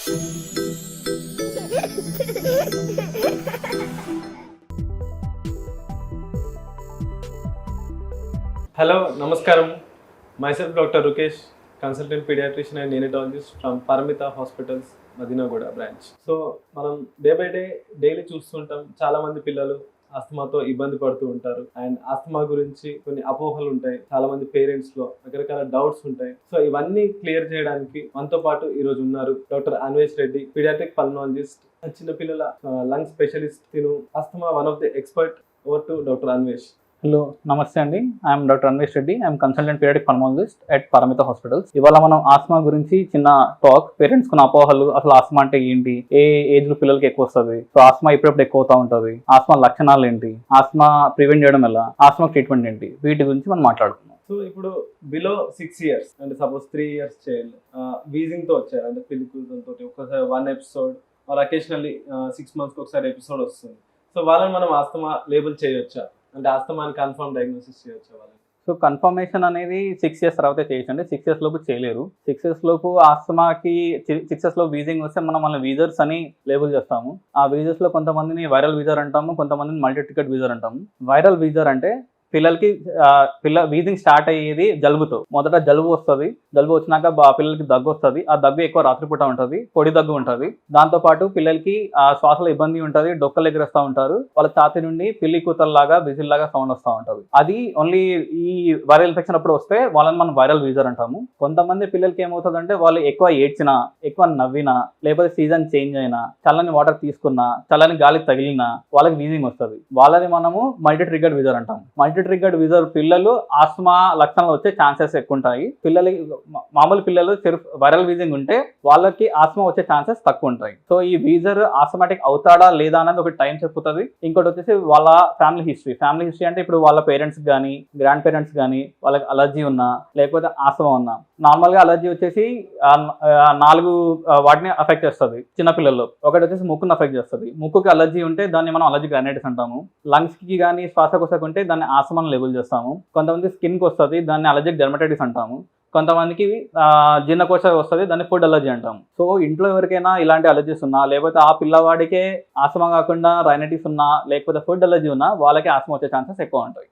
Hello నమస్కారం. myself Dr. Rukesh, consultant pediatrician and neonatologist from Paramita Hospitals, Madinagoda branch. So మనం day by day daily చూస్తుంటాం, చాలా మంది పిల్లలు ఆస్తమాతో ఇబ్బంది పడుతూ ఉంటారు. అండ్ ఆస్తమా గురించి కొన్ని అపోహలు ఉంటాయి, చాలా మంది పేరెంట్స్ లో రకరకాల డౌట్స్ ఉంటాయి. సో ఇవన్నీ క్లియర్ చేయడానికి మనతో పాటు ఈ రోజు ఉన్నారు doctor Anvesh Reddy, paediatric pulmonologist, చిన్నపిల్లల లంగ్ స్పెషలిస్ట్. తిను asthma one of the expert. Over to doctor Anvesh. Hello నమస్తే అండి. I'm doctor Anvesh Reddy. I'm consultant paediatric pulmonologist at Paramitha hospitals. ఇవాళ మనం ఆస్మా గురించి చిన్న టాక్, పేరెంట్స్ కున్న అపోహలు, అసలు ఆస్మా అంటే ఏంటి, ఏ ఏజ్ లో పిల్లలకి ఎక్కువ వస్తుంది, సో ఆస్మా ఎప్పుడెప్పుడు ఎక్కువ అవుతా ఉంటుంది, ఆస్మా లక్షణాలు ఏంటి, ఆస్మా ప్రివెంట్ చేయడం ఎలా, ఆస్మా ట్రీట్మెంట్ ఏంటి, వీటి గురించి మనం మాట్లాడుకుందాం. సో ఇప్పుడు బిలో 6 years అంటే సపోజ్ 3 years చైల్డ్ వీజింగ్ తో వచ్చారు, అంటే పిలికూజన్ తోటి ఒక్కసారి 1 episode ఆర్ అకేషనల్లీ 6 months ఒకసారి ఎపిసోడ్ వస్తుంది. సో వాళ్ళని మనం ఆస్తమా లేబుల్ చేయొచ్చా, అంటే ఆస్తమా అని కన్ఫర్మ్ డయాగ్నోసిస్ చేయొచ్చా వాళ్ళని? సో కన్ఫర్మేషన్ అనేది 6 years తర్వాత చేయొచ్చండి. 6 years లోపు చేయలేరు. 6 years లోపు ఆస్తమాకి 6 years లో వీజింగ్ వస్తే మనం వాళ్ళ వీజర్స్ అని లేబుల్ చేస్తాము. ఆ వీజర్స్ లో కొంతమందిని వైరల్ వీజర్ అంటాము, కొంతమందిని మల్టీ టికెట్ వీజర్ అంటాము. వైరల్ వీజర్ అంటే పిల్లలకి వీజింగ్ స్టార్ట్ అయ్యేది జలుబుతో. మొదట జలుబు వస్తుంది, జలుబు వచ్చినాక పిల్లలకి దగ్గు వస్తుంది. ఆ దగ్గు ఎక్కువ రాత్రిపూట ఉంటుంది, పొడి దగ్గు ఉంటుంది. దాంతోపాటు పిల్లలకి శ్వాసలో ఇబ్బంది ఉంటుంది, డొక్కలు ఎగిరేస్తూ ఉంటారు, వాళ్ళ ఛాతీ నుండి పిల్లి కూతల్లాగా విజిల్లాగా సౌండ్ వస్తూ ఉంటుంది. అది ఓన్లీ ఈ వైరల్ ఇన్ఫెక్షన్ అప్పుడు వస్తే వాళ్ళని మనం వైరల్ వీజర్ అంటాము. కొంతమంది పిల్లలకి ఏమవుతుందంటే వాళ్ళు ఎక్కువ ఏడ్చినా, ఎక్కువ నవ్వినా, లేకపోతే సీజన్ చేంజ్ అయినా, చల్లని వాటర్ తీసుకున్నా, చల్లని గాలికి తగిలినా వాళ్ళకి వీజింగ్ వస్తుంది. వాళ్ళని మనము మల్టీ ట్రిగ్గర్డ్ వీజర్ అంటాము. మల్టీ ట్రిగ్గర్డ్ వీజర్ పిల్లలు ఆస్మా లక్షణాలు వచ్చే ఛాన్సెస్ ఎక్కువ ఉంటాయి. మామూలు పిల్లలు వైరల్ వీజింగ్ ఉంటే వాళ్ళకి ఆస్మా వచ్చే ఛాన్సెస్ తక్కువ ఉంటాయి. సో ఈ వీజర్ ఆస్మాటిక్ అవుతాడా లేదా అనేది ఒక టైం చెప్పుతుంది. ఇంకోటి వచ్చేసి వాళ్ళ ఫ్యామిలీ హిస్టరీ అంటే ఇప్పుడు వాళ్ళ పేరెంట్స్ కానీ గ్రాండ్ పేరెంట్స్ కానీ వాళ్ళకి అలర్జీ ఉన్నా, లేకపోతే ఆస్మా ఉన్నా. నార్మల్ గా అలర్జీ వచ్చేసి 4 వాటిని అఫెక్ట్ చేస్తుంది చిన్నపిల్లల్లో. ఒకటి వచ్చేసి ముక్కును అఫెక్ట్ చేస్తుంది. ముక్కుకి అలర్జీ ఉంటే దాన్ని మనం అలర్జిక్ రైనైటిస్ అంటాము. లంగ్స్ కి కానీ శ్వాసకోశకు ఉంటే దాన్ని ఆస్మాను లేబుల్ చేస్తాము. కొంతమంది స్కిన్ కి వస్తుంది, దాన్ని అలర్జిక్ డెర్మటైటిస్ అంటాము. కొంతమందికి జీర్ణకోశ వస్తుంది, దాన్ని ఫుడ్ అలర్జీ అంటాం. సో ఇంట్లో ఎవరికైనా ఇలాంటి అలర్జీస్ ఉన్నా, లేకపోతే ఆ పిల్లవాడికే ఆస్మా కాకుండా రైనైటిస్ ఉన్నా, లేకపోతే ఫుడ్ అలర్జీ ఉన్నా వాళ్ళకి ఆస్మా వచ్చే ఛాన్సెస్ ఎక్కువ ఉంటాయి.